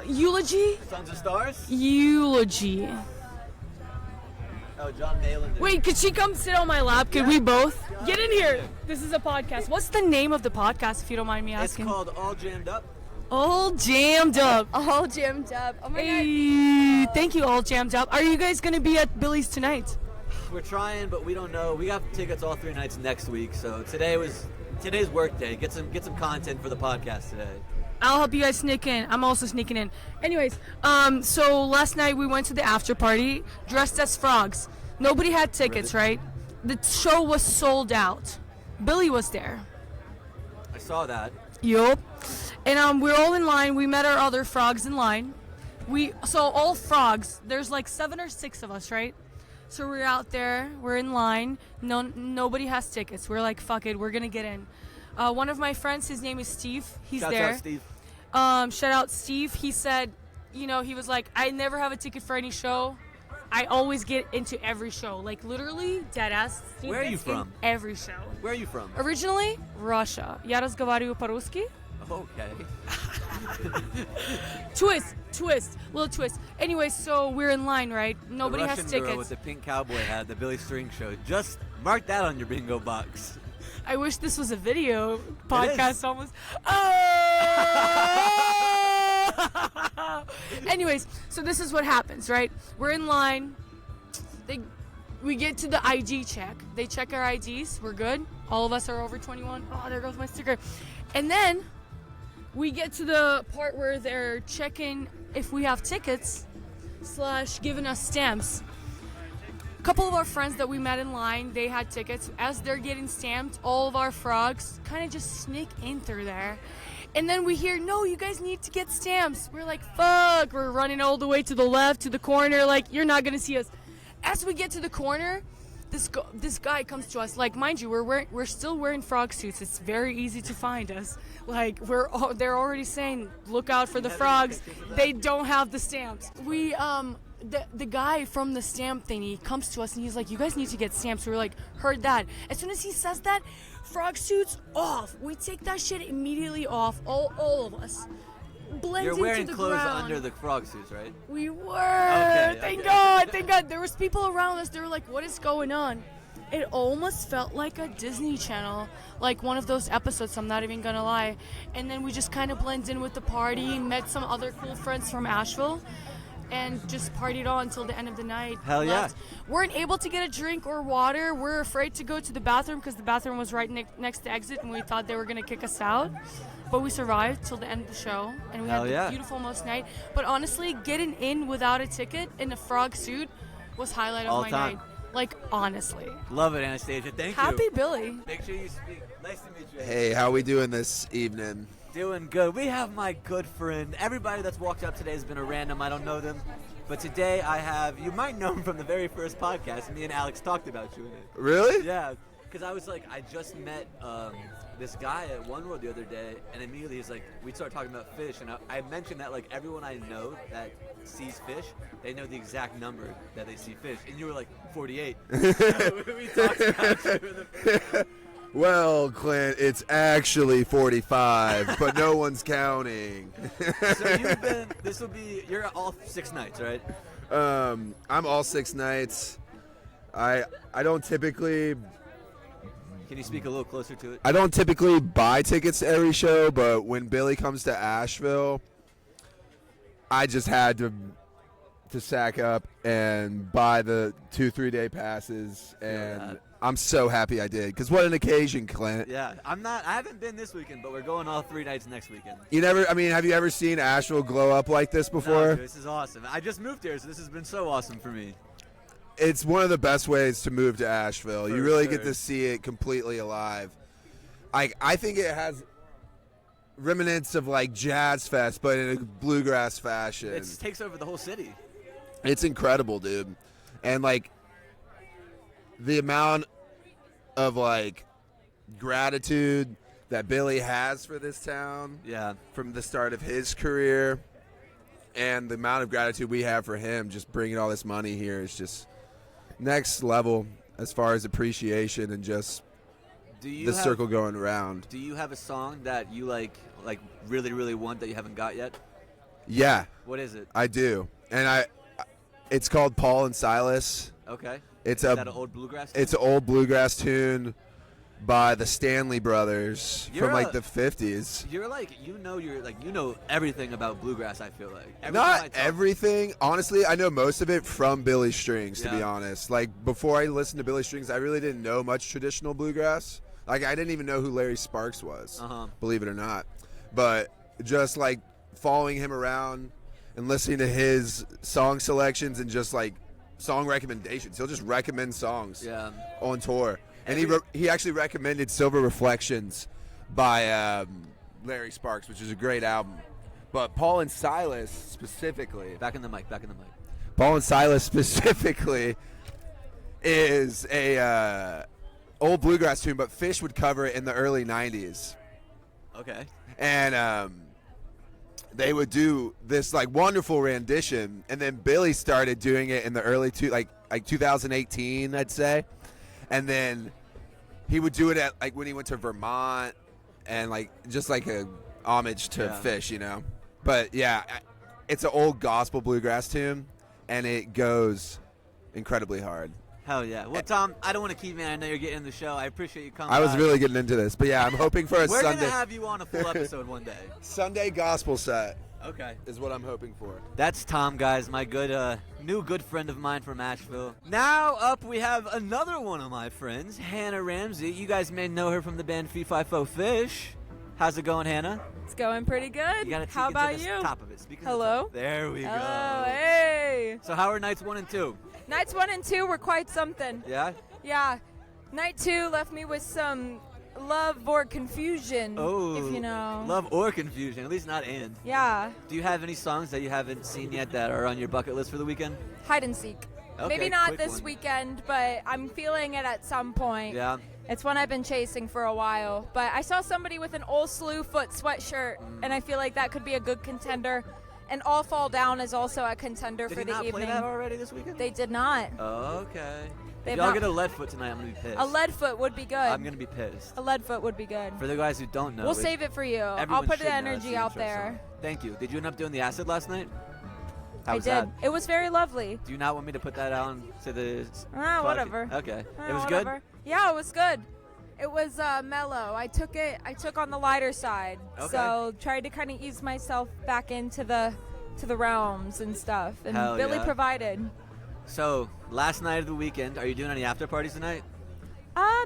Eulogy? Sons of Stars? Eulogy. Oh, John Malin did. Wait, could she come sit on my lap? Could we both? Get in here. This is a podcast. What's the name of the podcast, if you don't mind me It's asking? called All Jammed Up. All Jammed Up. All jammed up. Oh my Hey, thank you, All Jammed Up. Are you guys going to be at Billy's tonight? We're trying, but we don't know. We got tickets all 3 nights next week, so today's work day. Get some content for the podcast today. I'll help you guys sneak in. I'm also sneaking in. Anyways, so last night we went to the after party dressed as frogs. Nobody had tickets, right? The show was sold out. Billy was there. I saw that. Yup. And we're all in line. We met our other frogs in line. So all frogs, there's like 7 or 6 of us, right? So we're out there, we're in line. Nobody has tickets. We're like, fuck it, we're gonna get in. One of my friends, his name is Steve. He's Shouts there. out, Steve. Shout out Steve. He said, you know, he was like, I never have a ticket for any show. I always get into every show. Like literally, deadass. Steve Where are you gets in from? Every show. Where are you from? Originally, Russia. Я разговариваю по-русски. Okay. Twist, little twist. Anyway, so we're in line, right? Nobody the has Russian tickets. girl with the pink cowboy hat, the Billy String Show. Just mark that on your bingo box. I wish this was a video podcast almost. Anyways, so this is what happens, right? We're in line. We get to the ID check. They check our IDs. We're good. All of us are over 21. Oh, there goes my sticker. And then we get to the part where they're checking if we have tickets / giving us stamps. A couple of our friends that we met in line, they had tickets. As they're getting stamped, all of our frogs kind of just sneak in through there. And then we hear, no, you guys need to get stamps. We're like, fuck. We're running all the way to the left, to the corner, like, you're not going to see us. As we get to the corner, this guy comes to us. Like, mind you, we're still wearing frog suits. It's very easy to find us. Like, they're already saying, look out for the frogs. They don't have the stamps. We, the guy from the stamp thingy comes to us and he's like, you guys need to get stamps. We were like, heard that. As soon as he says that, frog suits off. We take that shit immediately off, all of us. Blending You're wearing to the clothes ground. under the frog suits, right? We were. Okay, Thank okay. God. There was people around us. They were like, what is going on? It almost felt like a Disney Channel, like one of those episodes, I'm not even gonna lie. And then we just kind of blended in with the party, met some other cool friends from Asheville. and just partied on until the end of the night. Hell yeah. Left. Weren't able to get a drink or water. We're afraid to go to the bathroom because the bathroom was right next to exit, and we thought they were going to kick us out. But we survived till the end of the show, and we Hell had the yeah. beautiful most night. But honestly, getting in without a ticket in a frog suit was highlight All of my time. night. Like, honestly. Love it, Anastasia. Thank you. Happy Billy. Make sure you speak. Nice to meet you. Hey, how we doing this evening? Doing good. We have my good friend. Everybody that's walked up today has been a random. I don't know them. But today I have, you might know him from the very first podcast. Me and Alex talked about you in it. Really? Yeah. Because I was like, I just met this guy at One World the other day, and immediately he's like, we started talking about fish, and I mentioned that like everyone I know that sees fish, they know the exact number that they see fish, and you were like 48. We talked about you. Well, Clint, it's actually 45, but no one's counting. So you've been, you're all 6 nights, right? I'm all 6 nights. I don't typically. Can you speak a little closer to it? I don't typically buy tickets to every show, but when Billy comes to Asheville, I just had to sack up and buy the 2-3 day passes, and I'm so happy I did. Because what an occasion, Clint. Yeah, I haven't been this weekend, but we're going all 3 nights next weekend. Have you ever seen Asheville glow up like this before? No, dude, this is awesome. I just moved here, so this has been so awesome for me. It's one of the best ways to move to Asheville. For you really sure. get to see it completely alive. I think it has remnants of like Jazz Fest, but in a bluegrass fashion. It takes over the whole city. It's incredible, dude. And like the amount of like gratitude that Billy has for this town. Yeah. From the start of his career, and the amount of gratitude we have for him just bringing all this money here is just next level as far as appreciation and just the circle going around. Do you have a song that you like really, really want that you haven't got yet? Yeah. What is it? I do. And it's called Paul and Silas. Okay. It's Is that an old bluegrass tune? It's an old bluegrass tune by the Stanley Brothers from like the 50s. You're you know everything about bluegrass, I feel like. Not everything. Honestly, I know most of it from Billy Strings, to be Yeah. honest. Like, before I listened to Billy Strings, I really didn't know much traditional bluegrass. Like, I didn't even know who Larry Sparks was, believe it or not. But just, like, following him around and listening to his song selections and just, like, song recommendations. He'll just recommend songs on tour. And he actually recommended Silver Reflections by Larry Sparks, which is a great album. But Paul and Silas specifically. Back in the mic. Paul and Silas specifically is a old bluegrass tune, but Fish would cover it in the early 90s. Okay. And they would do this like wonderful rendition, and then Billy started doing it in the early 2018, I'd say. And then he would do it at like when he went to Vermont, and like just like a homage to Fish, you know. But yeah, it's an old gospel bluegrass tune, and it goes incredibly hard. Hell yeah. Well, Tom, I don't want to keep you, man. I know you're getting in the show. I appreciate you coming I was by. really getting into this, but yeah, I'm hoping for a We're Sunday. going to have you on a full episode one day. Sunday gospel set. Okay. Is what I'm hoping for. That's Tom, guys, my new good friend of mine from Asheville. Now up we have another one of my friends, Hannah Ramsey. You guys may know her from the band Fee Fi Fo Fish. How's it going, Hannah? It's going pretty good. You gotta How take it about to the you? top of it. Speak to the Hello. top. There we go. Oh, hey. So how are nights 1 and 2? Nights 1 and 2 were quite something. Yeah? Yeah. Night 2 left me with some love or confusion, Oh, if you know. love or confusion, at least not and. Yeah. Do you have any songs that you haven't seen yet that are on your bucket list for the weekend? Hide and seek. Okay, Maybe not quick this one. weekend, but I'm feeling it at some point. Yeah. It's one I've been chasing for a while. But I saw somebody with an Old Slewfoot sweatshirt, and I feel like that could be a good contender. And All Fall Down is also a contender Did for he the not evening. play that already this weekend? They did not. Oh, okay. They've If y'all not- get a Leadfoot tonight, I'm going to be pissed. A Leadfoot would be good. I'm going to be pissed. A Leadfoot would be good. For the guys who don't know. We'll save it for you. I'll everyone put the should know it's energy the out intro there. song. Thank you. Did you end up doing the acid last night? How I was did. that? It was very lovely. Do you not want me to put that on to the Whatever. Okay. It was whatever. good? Yeah, it was good. It was mellow. I took on the lighter side. Okay. So tried to kind of ease myself back into the to the realms and stuff. And Hell Billy yeah. provided. So, last night of the weekend, are you doing any after parties tonight?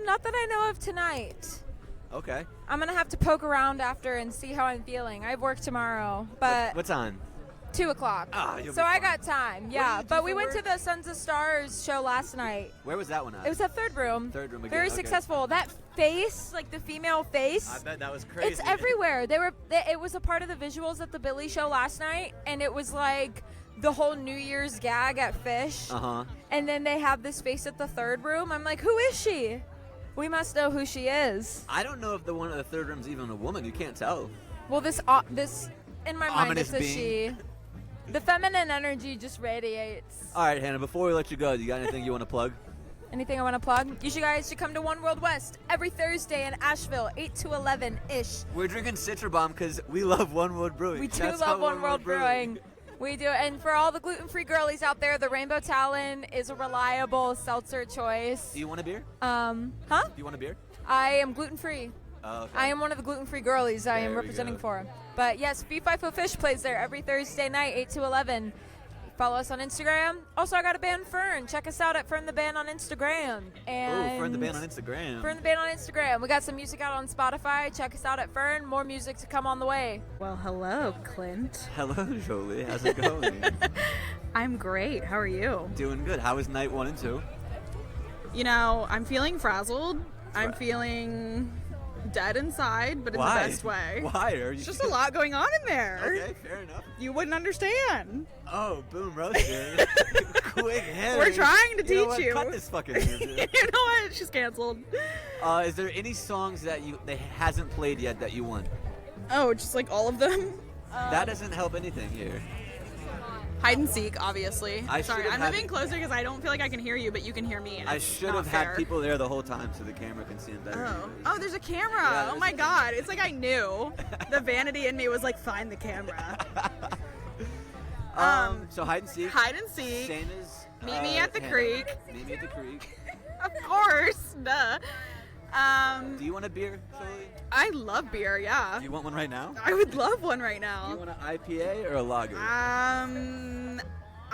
Not that I know of tonight. Okay. I'm gonna have to poke around after and see how I'm feeling. I have work tomorrow, but What time? 2 o'clock. Ah, you'll be so I fine. got time. What do Yeah, you do but we for went to work? the Sons of Stars show last night. Where was that one at? It was at Third Room. Third Room again, Very okay. successful. That face, like the female face. I bet that was crazy. It's everywhere. It was a part of the visuals at the Billy show last night, and it was like the whole New Year's gag at Fish. Uh-huh. And then they have this face at the Third Room. I'm like, who is she? We must know who she is. I don't know if the one at the Third Room's even a woman. You can't tell. Well, this in my mind, Ominous it's a she. The feminine energy just radiates. All right, Hannah, before we let you go, do you got anything you want to plug? Anything I want to plug? You guys should come to One World West every Thursday in Asheville, 8 to 11-ish. We're drinking Citra Bomb because we love One World Brewing. We do That's love how One World Brewing. We do. And for all the gluten-free girlies out there, the Rainbow Talon is a reliable seltzer choice. Do you want a beer? Huh? Do you want a beer? I am gluten-free. Oh, okay. I am one of the gluten-free girlies I am There we representing go. for. But yes, B5 Fish plays there every Thursday night, 8 to 11. Follow us on Instagram. Also, I got a band, Fern. Check us out at Fern the Band on Instagram. And Oh, Fern the Band on Instagram. Fern the Band on Instagram. We got some music out on Spotify. Check us out at Fern. More music to come on the way. Well, hello, Clint. Hello, Jolie. How's it going? I'm great. How are you? Doing good. How was night 1 and 2? You know, I'm feeling frazzled. I'm feeling dead inside, but in Why? the best way. Why are you? There's just a lot going on in there. Okay, fair enough. You wouldn't understand. Oh, boom, roasted. Quick hit. We're trying to You know teach what? you. Cut this fucking interview. You know what? She's canceled. Is there any songs that they hasn't played yet that you want? Oh, just like all of them? That doesn't help anything here. Hide and seek, obviously. I Sorry, should've I'm had- moving closer because I don't feel like I can hear you, but you can hear me. And I it's should not have fair. had people there the whole time so the camera can see them better. Oh, there's a camera. Yeah, Oh my god. It's like I knew. The vanity in me was like, find the camera. So hide and seek. Hide and seek. Same as Meet me at the Hannah. creek. Meet me at the creek. Of course. Duh. Do you want a beer, Jolie? I love beer, yeah. Do you want one right now? I would love one right Do now. you want an IPA or a lager?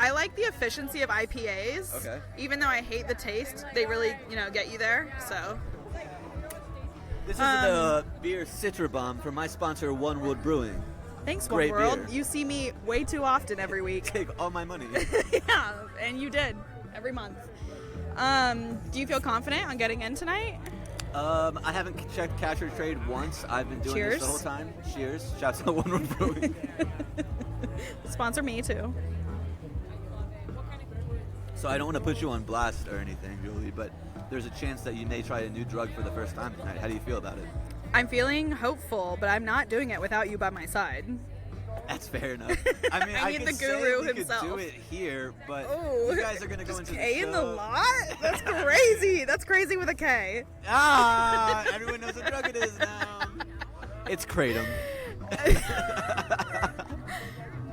I like the efficiency of IPAs. Okay. Even though I hate the taste, they really, get you there. So. This is the beer Citra Bomb from my sponsor, One Wood Brewing. Thanks, Great One World. beer. You see me way too often every week. Take all my money. Yeah, and you did every month. Do you feel confident on getting in tonight? I haven't checked Cash or Trade once. I've been doing this the whole Cheers. time. Cheers. Shouts out One Wood Brewing. Sponsor me too. So I don't want to put you on blast or anything, Julie, but there's a chance that you may try a new drug for the first time tonight. How do you feel about it? I'm feeling hopeful, but I'm not doing it without you by my side. That's fair enough. I mean, I need could the say guru we himself. could do it here, but Oh, you guys are gonna go into K the in show. the lot? That's crazy. That's crazy with a K. Ah, everyone knows what drug it is now. It's Kratom.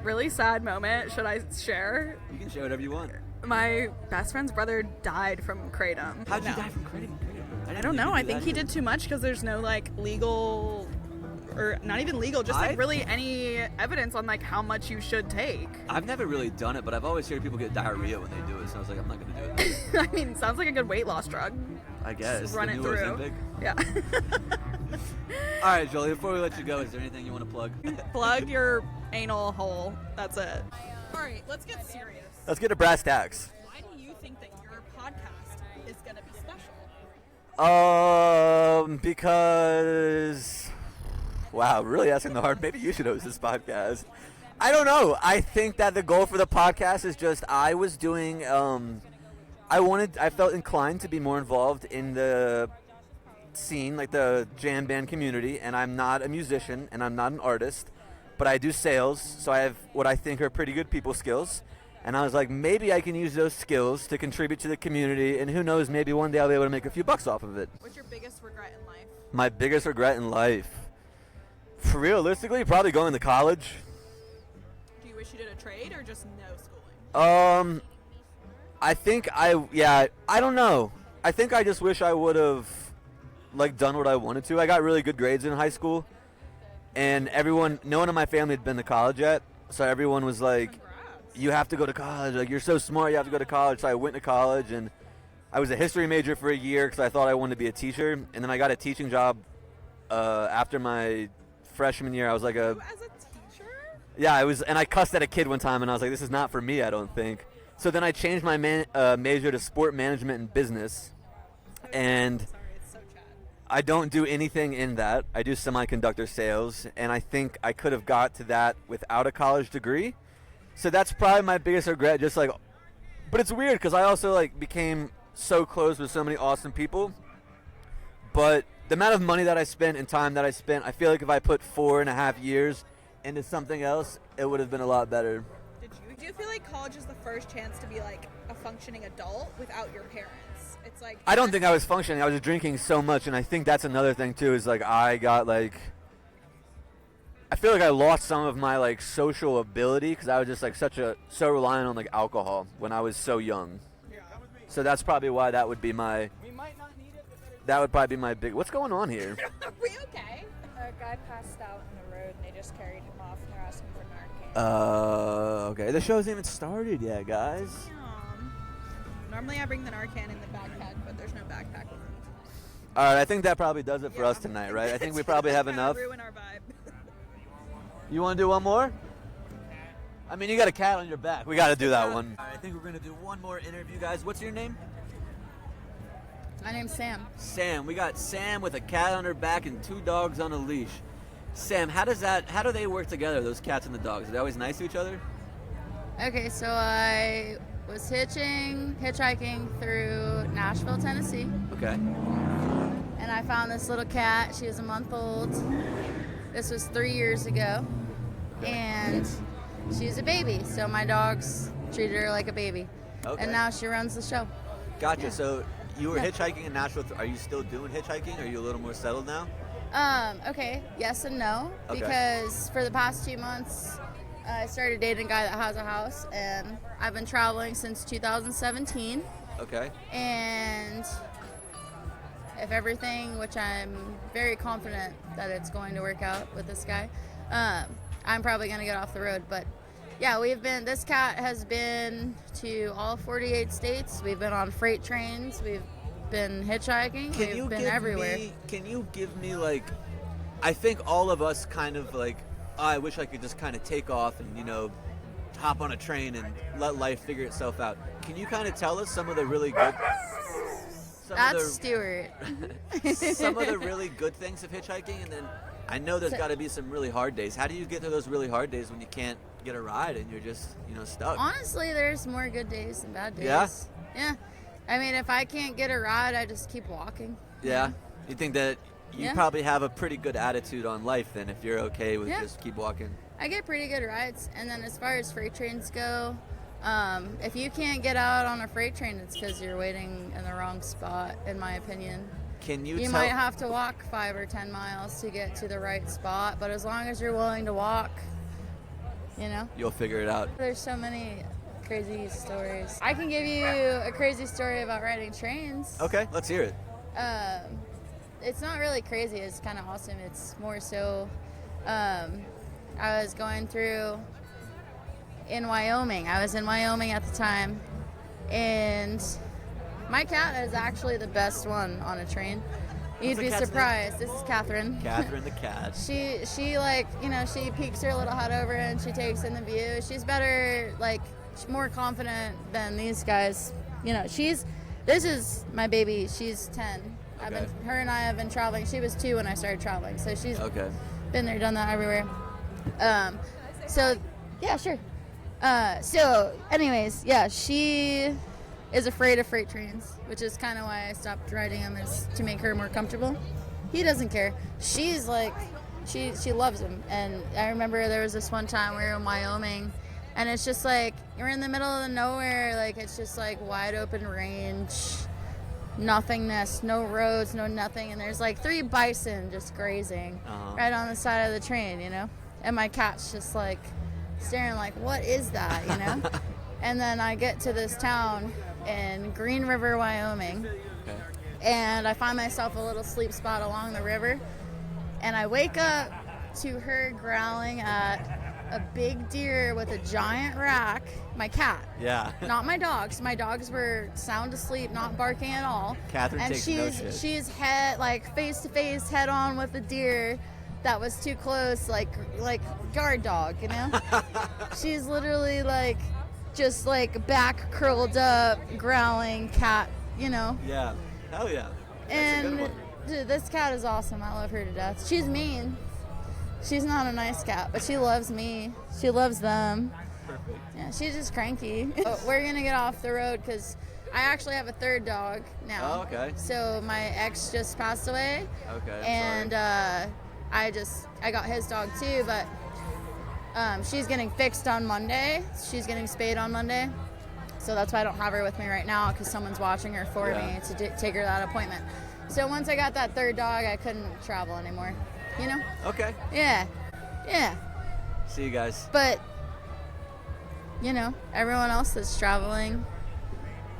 Really sad moment. Should I share? You can share whatever you want. My best friend's brother died from kratom. How'd you die from kratom? I don't know. I think he did too much because there's no legal, or not even legal, just really any evidence on how much you should take. I've never really done it, but I've always heard people get diarrhea when they do it, so I was like, I'm not gonna do it. I mean, sounds like a good weight loss drug. I guess. Just run the it new through. Ozempic. Yeah. All right, Jolie, before we let you go, is there anything you want to plug? Plug your anal hole. That's it. All right, let's get serious. Let's get to brass tacks. Why do you think that your podcast is going to be special? Because, wow, really asking the hard. Maybe you should host this podcast. I don't know. I think that the goal for the podcast is just I was doing. I felt inclined to be more involved in the scene, like the jam band community, and I'm not a musician and I'm not an artist, but I do sales, so I have what I think are pretty good people skills. And I was like, maybe I can use those skills to contribute to the community, and who knows, maybe one day I'll be able to make a few bucks off of it. What's your biggest regret in life? My biggest regret in life, realistically, probably going to college. Do you wish you did a trade or just no schooling? I think I don't know. I think I just wish I would have done what I wanted to. I got really good grades in high school, and no one in my family had been to college yet, So everyone was like, you have to go to college. Like, you're so smart, you have to go to college. So I went to college, and I was a history major for a year because I thought I wanted to be a teacher. And then I got a teaching job after my freshman year. I was like As a teacher? Yeah, I was, and I cussed at a kid one time, and I was like, this is not for me, I don't think. So then I changed my major to sport management and business. And I don't do anything in that. I do semiconductor sales, and I think I could have got to that without a college degree. So that's probably my biggest regret, just like, but it's weird because I also like became so close with so many awesome people. But the amount of money that I spent and time that I spent, I feel like if I put 4.5 years into something else, it would have been a lot better. Do you feel like college is the first chance to be like a functioning adult without your parents? It's like I don't think I was functioning. I was drinking so much, and I think that's another thing too. Is like I feel like I lost some of my like social ability because I was just like so reliant on like alcohol when I was so young. So that's probably why that would be my. That would probably be my big. What's going on here? Are we okay? A guy passed out in the road, and they just carried him off, and they're asking for Narcan. Okay. The show hasn't even started yet, guys. Normally I bring the Narcan in the backpack, but there's no backpack with me. All right, I think that probably does it for us tonight, right? I think we probably have enough. Ruin our vibe. You want to do one more? I mean, you got a cat on your back. We got to do that one. All right, I think we're going to do one more interview, guys. What's your name? My name's Sam. Sam. We got Sam with a cat on her back and 2 dogs on a leash. Sam, how do they work together, those cats and the dogs? Are they always nice to each other? Okay, so I was hitchhiking through Nashville, Tennessee. Okay. And I found this little cat. She was a month old. This was 3 years ago. And she's a baby, so my dogs treated her like a baby. Okay. And now she runs the show. Gotcha. Yeah. So you were Yeah. hitchhiking in Nashville. Are you still doing hitchhiking? Are you a little more settled now? Okay, yes and no. Okay. Because for the past 2 months, I started dating a guy that has a house, and I've been traveling since 2017. Okay. And if everything, which I'm very confident that it's going to work out with this guy, I'm probably going to get off the road. But yeah, this cat has been to all 48 states. We've been on freight trains. We've been hitchhiking. We've been everywhere. Can you give me like, I think all of us kind of like, I wish I could just kind of take off and, hop on a train and let life figure itself out. Can you kind of tell us some of the really good... That's Stuart. Some of the really good things of hitchhiking, and then I know there's got to be some really hard days. How do you get through those really hard days when you can't get a ride and you're just, stuck? Honestly, there's more good days than bad days. Yeah? Yeah. I mean, if I can't get a ride, I just keep walking. Yeah? You think that you Yeah. probably have a pretty good attitude on life then if you're okay with just keep walking? I get pretty good rides. And then as far as freight trains go, if you can't get out on a freight train, it's because you're waiting in the wrong spot, in my opinion. Can you You tell... might have to walk 5 or 10 miles to get to the right spot, but as long as you're willing to walk, You'll figure it out. There's so many crazy stories. I can give you a crazy story about riding trains. Okay, let's hear it. It's not really crazy. It's kind of awesome. It's more so I was going through in Wyoming. I was in Wyoming at the time, and my cat is actually the best one on a train. You'd What's the be cat's name? surprised. This is Catherine. Catherine the cat. She she peeks her little head over and she takes in the view. She's better, she's more confident than these guys. This is my baby. She's 10. Okay. Her and I have been traveling. She was 2 when I started traveling, so she's Okay. been there, done that everywhere. Yeah, sure. So anyways, yeah, she is afraid of freight trains, which is kind of why I stopped riding them, is to make her more comfortable. He doesn't care. She's like, she loves them. And I remember there was this one time we were in Wyoming, and it's just like, you're in the middle of nowhere, it's just wide open range, nothingness, no roads, no nothing, and there's 3 bison just grazing right on the side of the train, and my cat's just staring what is that, And then I get to this town in Green River, Wyoming, and I find myself a little sleep spot along the river, and I wake up to her growling at a big deer with a giant rack. My cat. Yeah. Not my dogs. My dogs were sound asleep, not barking at all. Catherine and takes no shit. she's face to face, head on with a deer that was too close, like guard dog, you know. She's literally just back curled up, growling cat, you know. Yeah. Hell yeah. That's a And good one. dude, this cat is awesome. I love her to death. She's mean. She's not a nice cat, but she loves me. She loves them. Perfect. Yeah, she's just cranky. We're gonna get off the road because I actually have a third dog now. Oh, okay. So my ex just passed away. Okay. And I got his dog too, but she's getting fixed on Monday. She's getting spayed on Monday. So that's why I don't have her with me right now because someone's watching her for me to take her to that appointment. So once I got that third dog, I couldn't travel anymore. You know? Okay. Yeah. Yeah. See you guys. But, you know, everyone else that's traveling,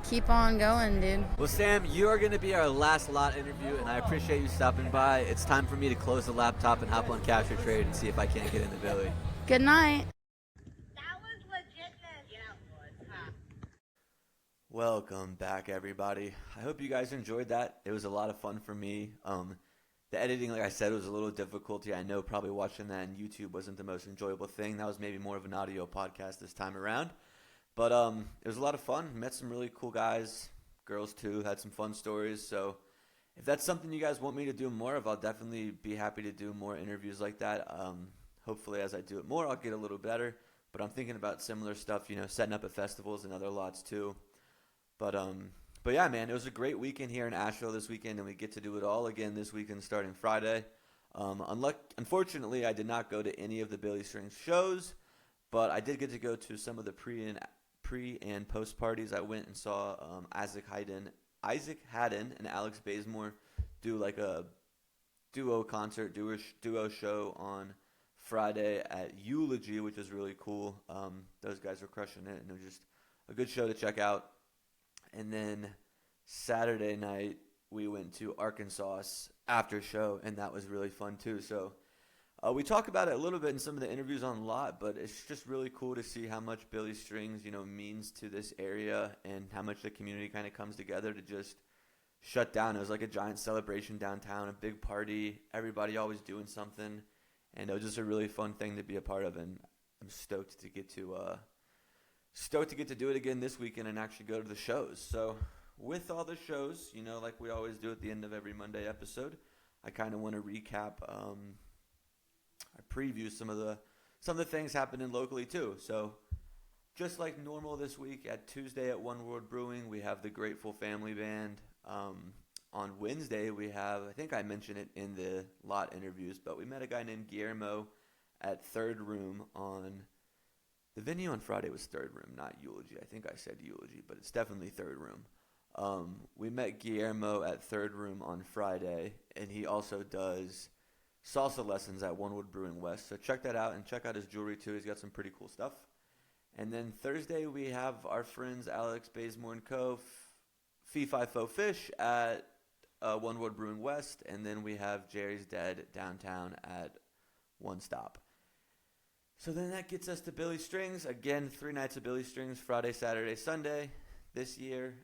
keep on going, dude. Well, Sam, you are going to be our last lot interview, and I appreciate you stopping by. It's time for me to close the laptop and hop on Capture Trade and see if I can't get into Billy. Good night. Welcome back, everybody. I hope you guys enjoyed that. It was a lot of fun for me. The editing, like I said, was a little difficult. I know probably watching that on YouTube wasn't the most enjoyable thing. That was maybe more of an audio podcast this time around. But it was a lot of fun. Met some really cool guys, girls too, had some fun stories. So if that's something you guys want me to do more of, I'll definitely be happy to do more interviews like that. Hopefully as I do it more, I'll get a little better. But I'm thinking about similar stuff, setting up at festivals and other lots too. But yeah, man, it was a great weekend here in Asheville this weekend, and we get to do it all again this weekend starting Friday. Unfortunately, I did not go to any of the Billy Strings shows, but I did get to go to some of the pre and post parties. I went and saw Isaac Haddon and Alex Bazemore do like a duo concert, duo show on Friday at Eulogy, which was really cool. Those guys were crushing it, and it was just a good show to check out. And then Saturday night, we went to Arkansas after show, and that was really fun too. So we talk about it a little bit in some of the interviews on Lot, but it's just really cool to see how much Billy Strings, means to this area and how much the community kind of comes together to just shut down. It was like a giant celebration downtown, a big party, everybody always doing something, and it was just a really fun thing to be a part of, and I'm stoked to get to do it again this weekend and actually go to the shows. So with all the shows, like we always do at the end of every Monday episode, I kind of want to recap, I preview some of the things happening locally too. So just like normal this week, at Tuesday at One World Brewing, we have the Grateful Family Band. On Wednesday, we have, I think I mentioned it in the Lot interviews, but we met a guy named Guillermo at Third Room on... The venue on Friday was Third Room, not Eulogy. I think I said Eulogy, but it's definitely Third Room. We met Guillermo at Third Room on Friday, and he also does salsa lessons at Onewood Brewing West. So check that out, and check out his jewelry too. He's got some pretty cool stuff. And then Thursday we have our friends Alex Bazemore and Co. Fee Fi Fo Fish at Onewood Brewing West, and then we have Jerry's Dead downtown at One Stop. So then that gets us to Billy Strings. Again, 3 nights of Billy Strings, Friday, Saturday, Sunday. This year,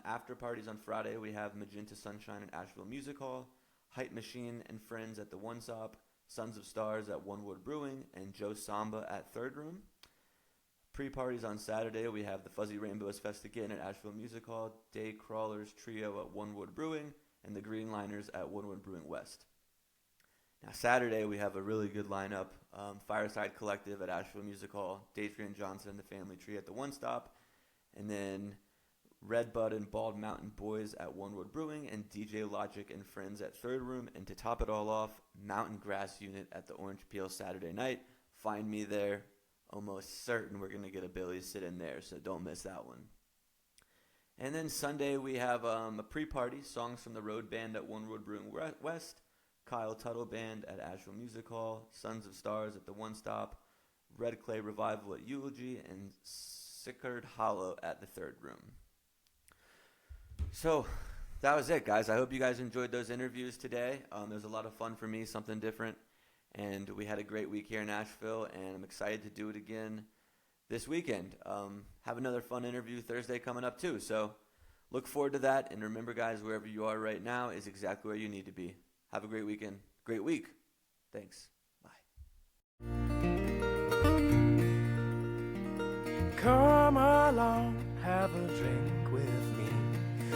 after parties on Friday, we have Magenta Sunshine at Asheville Music Hall, Hype Machine and Friends at the One Stop, Sons of Stars at Onewood Brewing, and Joe Samba at Third Room. Pre-parties on Saturday, we have the Fuzzy Rainbows Fest again at Asheville Music Hall, Day Crawlers Trio at Onewood Brewing, and the Green Liners at Onewood Brewing West. Now, Saturday, we have a really good lineup. Fireside Collective at Asheville Music Hall, Datrian Johnson and the Family Tree at the One Stop, and then Red Bud and Bald Mountain Boys at Onewood Brewing, and DJ Logic and Friends at Third Room. And to top it all off, Mountain Grass Unit at the Orange Peel Saturday night. Find me there. Almost certain we're going to get a Billy sit in there, so don't miss that one. And then Sunday, we have a pre-party, Songs from the Road Band at Onewood Brewing West, Kyle Tuttle Band at Asheville Music Hall, Sons of Stars at the One Stop, Red Clay Revival at Eulogy, and Sickard Hollow at the Third Room. So that was it, guys. I hope you guys enjoyed those interviews today. It was a lot of fun for me, something different. and we had a great week here in Nashville, and I'm excited to do it again this weekend. Have another fun interview Thursday coming up too, so look forward to that. And remember, guys, wherever you are right now is exactly where you need to be. Have a great weekend, great week. Thanks. Come along, have a drink with me.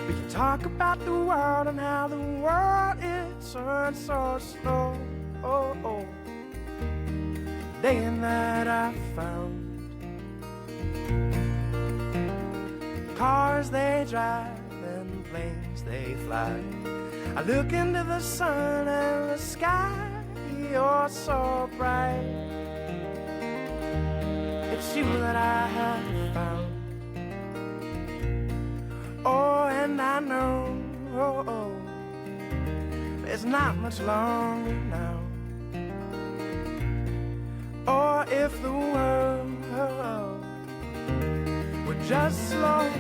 We can talk about the world and how the world is turned so slow. Oh, oh. Day and night I found cars they drive and planes they fly. I look into the sun and the sky, you're so bright. It's you that I have found. Oh, and I know there's not much longer now. Or if the world would just slow